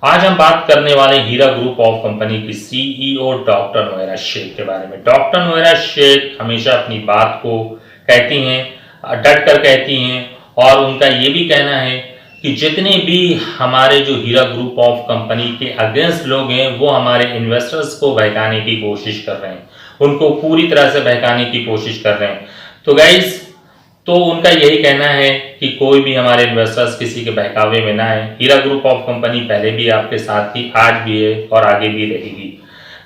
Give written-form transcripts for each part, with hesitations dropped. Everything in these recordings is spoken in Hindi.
आज हम बात करने वाले हीरा ग्रुप ऑफ कंपनी की सीईओ डॉक्टर नोएरा शेख के बारे में। डॉक्टर नोएरा शेख हमेशा अपनी बात को कहती हैं, डट कर कहती हैं, और उनका ये भी कहना है कि जितने भी हमारे जो हीरा ग्रुप ऑफ कंपनी के अगेंस्ट लोग हैं वो हमारे इन्वेस्टर्स को बहकाने की कोशिश कर रहे हैं, उनको पूरी तरह से बहकाने की कोशिश कर रहे हैं। तो गाइज, तो उनका यही कहना है कि कोई भी हमारे इन्वेस्टर्स किसी के बहकावे में ना है। हीरा ग्रुप ऑफ कंपनी पहले भी आपके साथ थी, आज भी है और आगे भी रहेगी।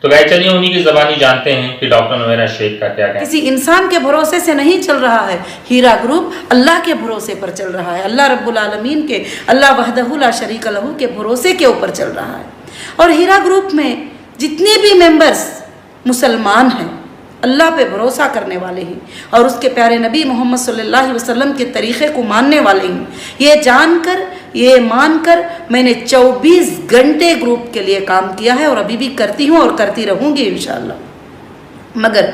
तो गाइस, चलिए उन्हीं की ज़बानी जानते हैं कि डॉक्टर नोएरा शेख का क्या कहना है। किसी इंसान के भरोसे से नहीं चल रहा है हीरा ग्रुप, अल्लाह के भरोसे पर चल रहा है। अल्लाह रब्बुल आलमीन के, अल्लाह वहदहु ला शरीक लहू के भरोसे के ऊपर चल रहा है। और हीरा ग्रुप में जितने भी मेंबर्स मुसलमान हैं, अल्लाह पे भरोसा करने वाले हैं और उसके प्यारे नबी मोहम्मद सल्लल्लाहु अलैहि वसल्लम के तरीक़े को मानने वाले हैं। ये जानकर, ये मानकर मैंने 24 घंटे ग्रुप के लिए काम किया है और अभी भी करती हूँ और करती रहूँगी इंशाअल्लाह। मगर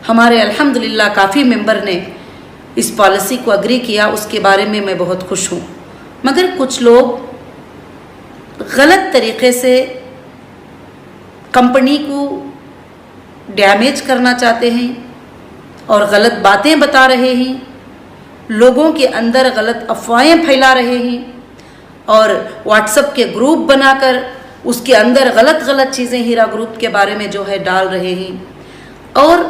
हमारे अल्हम्दुलिल्लाह काफ़ी मेंबर ने इस पॉलिसी को अग्री किया, उसके बारे में मैं बहुत खुश हूँ। मगर कुछ लोग गलत तरीक़े से कंपनी को डैमेज करना चाहते हैं और गलत बातें बता रहे हैं, लोगों के अंदर गलत अफवाहें फैला रहे हैं और व्हाट्सएप के ग्रुप बनाकर उसके अंदर गलत गलत चीज़ें हीरा ग्रुप के बारे में जो है डाल रहे हैं। और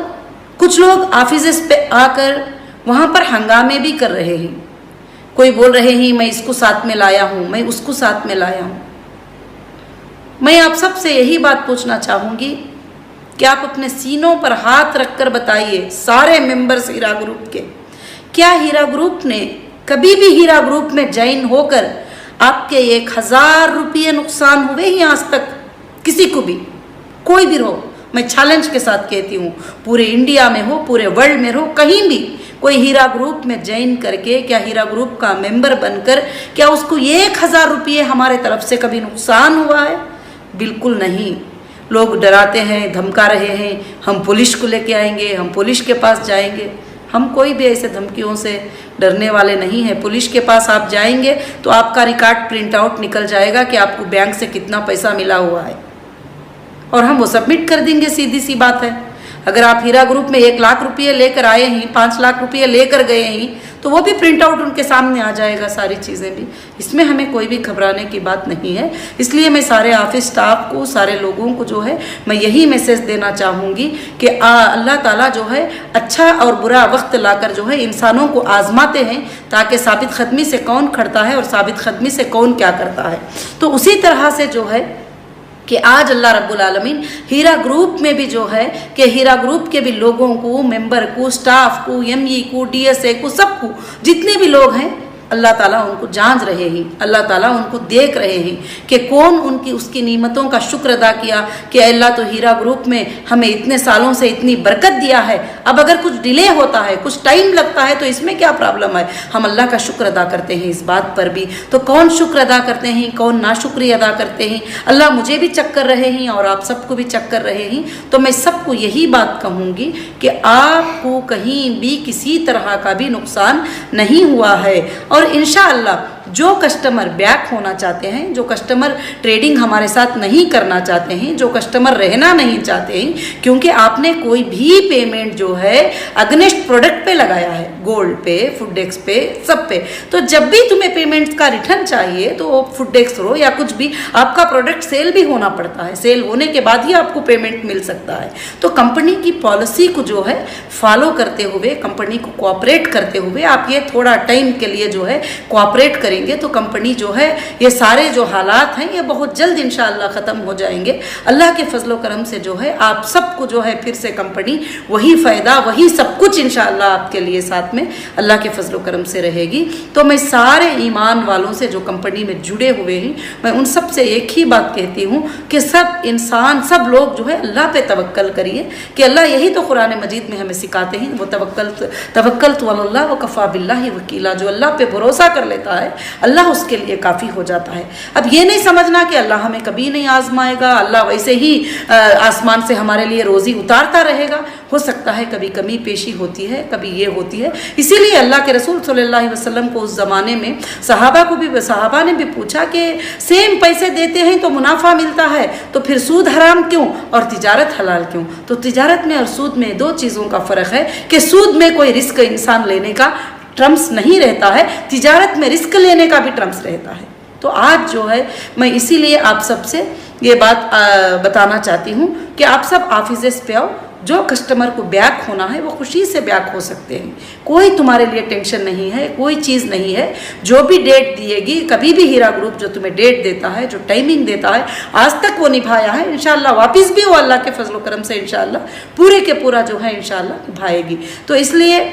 कुछ लोग ऑफिस पे आकर वहाँ पर हंगामे भी कर रहे हैं। कोई बोल रहे हैं मैं इसको साथ में लाया हूँ, मैं उसको साथ में लाया हूँ। मैं आप सबसे यही बात पूछना चाहूँगी कि आप अपने सीनों पर हाथ रखकर बताइए, सारे मेंबर्स हीरा ग्रुप के, क्या हीरा ग्रुप ने कभी भी हीरा ग्रुप में ज्वाइन होकर आपके 1000 रुपये नुकसान हुए ही आज तक? किसी को भी, कोई भी हो, मैं चैलेंज के साथ कहती हूँ, पूरे इंडिया में हो, पूरे वर्ल्ड में हो, कहीं भी कोई हीरा ग्रुप में ज्वाइन करके, क्या हीरा ग्रुप का मेंबर बनकर क्या उसको 1000 रुपये हमारे तरफ से कभी नुकसान हुआ है? बिल्कुल नहीं। लोग डराते हैं, धमका रहे हैं, हम पुलिस को लेके आएंगे, हम पुलिस के पास जाएंगे। हम कोई भी ऐसे धमकियों से डरने वाले नहीं हैं। पुलिस के पास आप जाएंगे तो आपका रिकॉर्ड प्रिंट आउट निकल जाएगा कि आपको बैंक से कितना पैसा मिला हुआ है और हम वो सबमिट कर देंगे, सीधी सी बात है। अगर आप हीरा ग्रुप में 1 लाख रुपये लेकर आए हैं, 5 लाख रुपये लेकर गए हैं, तो वो भी प्रिंट आउट उनके सामने आ जाएगा, सारी चीज़ें भी। इसमें हमें कोई भी घबराने की बात नहीं है। इसलिए मैं सारे ऑफिस स्टाफ को, सारे लोगों को जो है मैं यही मैसेज देना चाहूँगी कि अल्लाह ताला जो है अच्छा और बुरा वक्त लाकर जो है इंसानों को आजमाते हैं, ताकि साबित ख़दमी से कौन खड़ता है और साबित ख़दमी से कौन क्या करता है। तो उसी तरह से जो है कि आज अल्लाह रब्बुल आलमीन हीरा ग्रुप में भी जो है कि हीरा ग्रुप के भी लोगों को, मेंबर को, स्टाफ को, एमई को, डीएसए को, सबको, जितने भी लोग हैं, अल्लाह ताला उनको जांच रहे हैं, अल्लाह ताला उनको देख रहे हैं कि कौन उनकी उसकी नेमतों का शुक्र अदा किया कि अल्लाह तो हीरा ग्रुप में हमें इतने सालों से इतनी बरकत दिया है। अब अगर कुछ डिले होता है, कुछ टाइम लगता है, तो इसमें क्या प्रॉब्लम है? हम अल्लाह का शुक्र अदा करते हैं इस बात पर भी। तो कौन शुक्र अदा करते हैं, कौन नाशुक्री अदा करते हैं? अल्लाह मुझे भी चेक कर रहे हैं और आप सबको भी चेक कर रहे हैं। तो मैं सबको यही बात कहूँगी कि आपको कहीं भी किसी तरह का भी नुकसान नहीं हुआ है। और इंशाअल्लाह जो कस्टमर बैक होना चाहते हैं, जो कस्टमर ट्रेडिंग हमारे साथ नहीं करना चाहते हैं, जो कस्टमर रहना नहीं चाहते हैं, क्योंकि आपने कोई भी पेमेंट जो है अगेंस्ट प्रोडक्ट पे लगाया है, गोल्ड पे, फूडेक्स पे, सब पे, तो जब भी तुम्हें पेमेंट का रिटर्न चाहिए तो फूडेक्स हो या कुछ भी, आपका प्रोडक्ट सेल भी होना पड़ता है। सेल होने के बाद ही आपको पेमेंट मिल सकता है। तो कंपनी की पॉलिसी को जो है फॉलो करते हुए, कंपनी को कोऑपरेट करते हुए आप ये थोड़ा टाइम के लिए जो है कोऑपरेट करेंगे तो कंपनी जो है, ये सारे जो हालात हैं, ये बहुत जल्द इंशाअल्लाह ख़त्म हो जाएंगे। अल्लाह के फजलो करम से जो है आप सबको जो है फिर से कंपनी वही फ़ायदा, वही सब कुछ इंशाअल्लाह आपके लिए साथ में अल्लाह के फजलो करम से रहेगी। तो मैं सारे ईमान वालों से जो कंपनी में जुड़े हुए हैं, मैं उन सब से एक ही बात कहती हूँ कि सब इंसान, सब लोग जो है अल्लाह पे तवक्कल करिए कि अल्लाह यही तो कुरान मजीद में हमें सिखाते हैं, वो तवक्कल तो अल्लाह व कफ़ा बिल्लाहि वकीला। जो अल्लाह पे भरोसा कर लेता है, अल्लाह उसके लिए काफ़ी हो जाता है। अब ये नहीं समझना कि अल्लाह हमें कभी नहीं आजमाएगा, अल्लाह वैसे ही आसमान से हमारे लिए रोज़ी उतारता रहेगा। हो सकता है कभी कमी पेशी होती है, कभी ये होती है। इसीलिए अल्लाह के रसूल सल्लल्लाहु अलैहि वसल्लम को उस ज़माने में सहाबा ने भी पूछा कि सेम पैसे देते हैं तो मुनाफा मिलता है, तो फिर सूद हराम क्यों और तिजारत हलाल क्यों? तो तिजारत में और सूद में दो चीज़ों का फ़र्क है कि सूद में कोई रिस्क इंसान लेने का ट्रम्स नहीं रहता है, तिजारत में रिस्क लेने का भी ट्रम्स रहता है। तो आज जो है मैं इसीलिए आप सबसे ये बात बताना चाहती हूँ कि आप सब ऑफिसेस पे आओ। जो कस्टमर को बैक होना है वो खुशी से बैक हो सकते हैं, कोई तुम्हारे लिए टेंशन नहीं है, कोई चीज़ नहीं है। जो भी डेट दिएगी, कभी भी हीरा ग्रुप जो तुम्हें डेट देता है, जो टाइमिंग देता है, आज तक वो निभाया है, इंशाल्लाह वापस भी वो अल्लाह के फजल करम से इंशाल्लाह पूरे के पूरा जो है इंशाल्लाह निभाएगी। तो इसलिए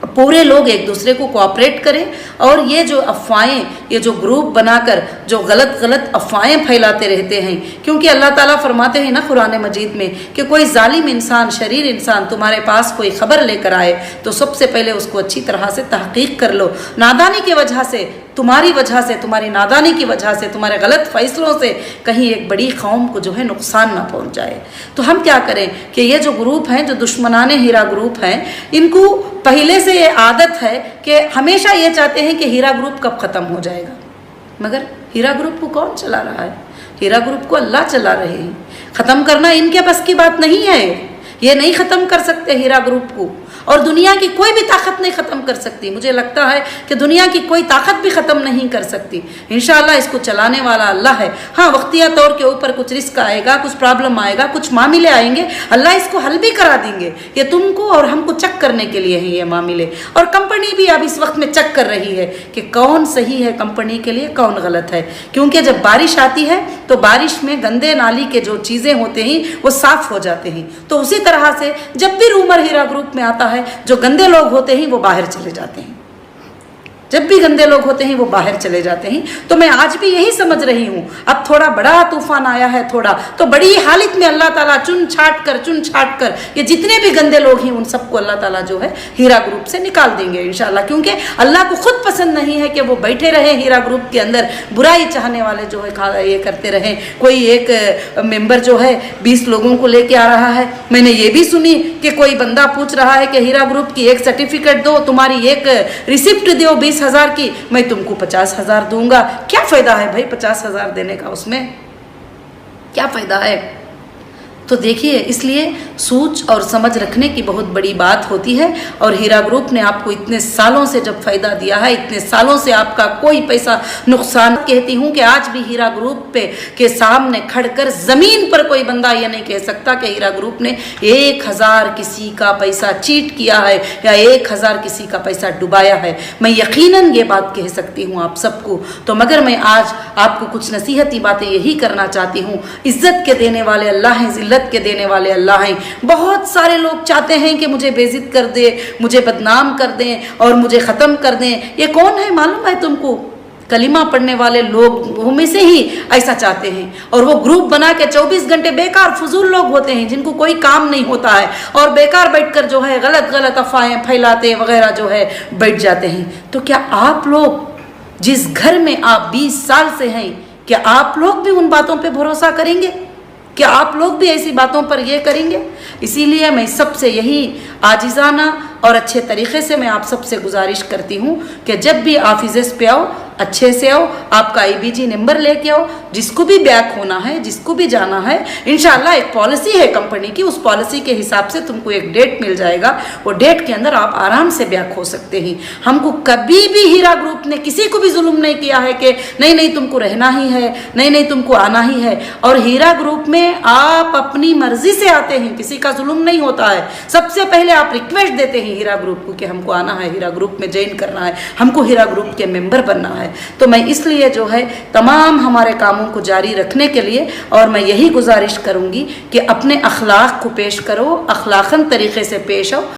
पूरे लोग एक दूसरे को कोऑपरेट करें और ये जो अफवाहें, ये जो ग्रुप बनाकर जो गलत अफवाहें फैलाते रहते हैं, क्योंकि अल्लाह ताला फरमाते हैं ना कुरान मजीद में कि कोई जालिम इंसान, शरीर इंसान तुम्हारे पास कोई खबर लेकर आए तो सबसे पहले उसको अच्छी तरह से तहकीक कर लो। नादानी की वजह से, तुम्हारी वजह से, तुम्हारी नादानी की वजह से, तुम्हारे गलत फैसलों से कहीं एक बड़ी कौम को जो है नुकसान ना पहुंच जाए। तो हम क्या करें कि ये जो ग्रुप हैं, जो दुश्मनाने हीरा ग्रुप हैं, इनको पहले से ये आदत है कि हमेशा ये चाहते हैं कि हीरा ग्रुप कब ख़त्म हो जाएगा। मगर हीरा ग्रुप को कौन चला रहा है? हीरा ग्रुप को अल्लाह चला रहे हैं। ख़त्म करना इनके बस की बात नहीं है, ये नहीं ख़त्म कर सकते हीरा ग्रुप को, और दुनिया की कोई भी ताकत नहीं ख़त्म कर सकती। मुझे लगता है कि दुनिया की कोई ताकत भी ख़त्म नहीं कर सकती। इंशाअल्लाह इसको चलाने वाला अल्लाह है। हाँ, वक्तिया तौर के ऊपर कुछ रिस्क आएगा, कुछ प्रॉब्लम आएगा, कुछ मामले आएंगे, अल्लाह इसको हल भी करा देंगे। ये तुमको और हमको चेक करने के लिए हैं ये मामले, और कंपनी भी अब इस वक्त में चेक कर रही है कि कौन सही है कंपनी के लिए, कौन गलत है। क्योंकि जब बारिश आती है तो बारिश में गंदे नाली के जो चीज़ें होते हैं वो साफ़ हो जाते हैं। तो उसी तरह से जब भी रूमर हीरा ग्रुप में आता है, जो गंदे लोग होते हैं वो बाहर चले जाते हैं। जब भी गंदे लोग होते हैं वो बाहर चले जाते हैं। तो मैं आज भी यही समझ रही हूँ, अब थोड़ा बड़ा तूफान आया है थोड़ा, तो बड़ी हालत में अल्लाह ताला चुन छाट कर ये जितने भी गंदे लोग हैं उन सबको अल्लाह ताला जो है हीरा ग्रुप से निकाल देंगे इंशाल्लाह। क्योंकि अल्लाह को खुद पसंद नहीं है कि वो बैठे रहे हीरा ग्रुप के अंदर, बुराई चाहने वाले जो है ये करते रहें। कोई एक मेंबर जो है 20 लोगों को लेके आ रहा है। मैंने ये भी सुनी कि कोई बंदा पूछ रहा है कि हीरा ग्रुप की एक सर्टिफिकेट दो, तुम्हारी एक रिसिप्ट दो 20,000 की, मैं तुमको 50,000 दूंगा। क्या फायदा है भाई 50,000 देने का, उसमें क्या फायदा है? तो देखिए, इसलिए सोच और समझ रखने की बहुत बड़ी बात होती है। और हीरा ग्रुप ने आपको इतने सालों से जब फ़ायदा दिया है, इतने सालों से आपका कोई पैसा नुकसान, कहती हूँ कि आज भी हीरा ग्रुप पे के सामने खड़कर ज़मीन पर कोई बंदा ये नहीं कह सकता कि हीरा ग्रुप ने 1,000 किसी का पैसा चीट किया है या 1,000 किसी का पैसा डुबाया है। मैं यकीनन ये बात कह सकती हूँ आप सबको। तो मगर मैं आज आपको कुछ नसीहती बातें यही करना चाहती हूँ। इज़्ज़त के देने वाले अल्लाह हैं, ज़िल्लत के देने वाले अल्लाह हैं। बहुत सारे लोग चाहते हैं कि मुझे बेइज्जत कर दे, मुझे बदनाम कर दें और मुझे ख़त्म कर दें। ये कौन है मालूम है तुमको? कलिमा पढ़ने वाले लोग में से ही ऐसा चाहते हैं। और वो ग्रुप बना के 24 घंटे बेकार फजूल लोग होते हैं जिनको कोई काम नहीं होता है, और बेकार बैठकर जो है गलत अफवाहें फैलाते वगैरह जो है बैठ जाते हैं। तो क्या आप लोग जिस घर में आप 20 साल से हैं, क्या आप लोग भी उन बातों पर भरोसा करेंगे? क्या आप लोग भी ऐसी बातों पर ये करेंगे? इसीलिए मैं सबसे यही आजिज़ाना और अच्छे तरीक़े से मैं आप सबसे गुजारिश करती हूँ कि जब भी ऑफिस पे आओ, अच्छे से आओ, आपका IBG नंबर लेके आओ। जिसको भी बैक होना है, जिसको भी जाना है, इंशाल्लाह एक पॉलिसी है कंपनी की, उस पॉलिसी के हिसाब से तुमको एक डेट मिल जाएगा। वो डेट के अंदर आप आराम से बैक हो सकते हैं। हमको कभी भी हीरा ग्रुप ने किसी को भी जुल्म नहीं किया है कि नहीं तुमको रहना ही है, नहीं तुमको आना ही है। और हीरा ग्रुप में आप अपनी मर्जी से आते हैं, किसी का जुल्म नहीं होता है। सबसे पहले आप रिक्वेस्ट देते हैं हीरा ग्रुप को कि हमको आना है, हीरा ग्रुप में ज्वाइन करना है, हमको हीरा ग्रुप के मेंबर बनना है। तो मैं इसलिए जो है तमाम हमारे कामों को जारी रखने के लिए, और मैं यही गुजारिश करूँगी कि अपने अखलाक को पेश करो, अखलाकन तरीक़े से पेश आओ।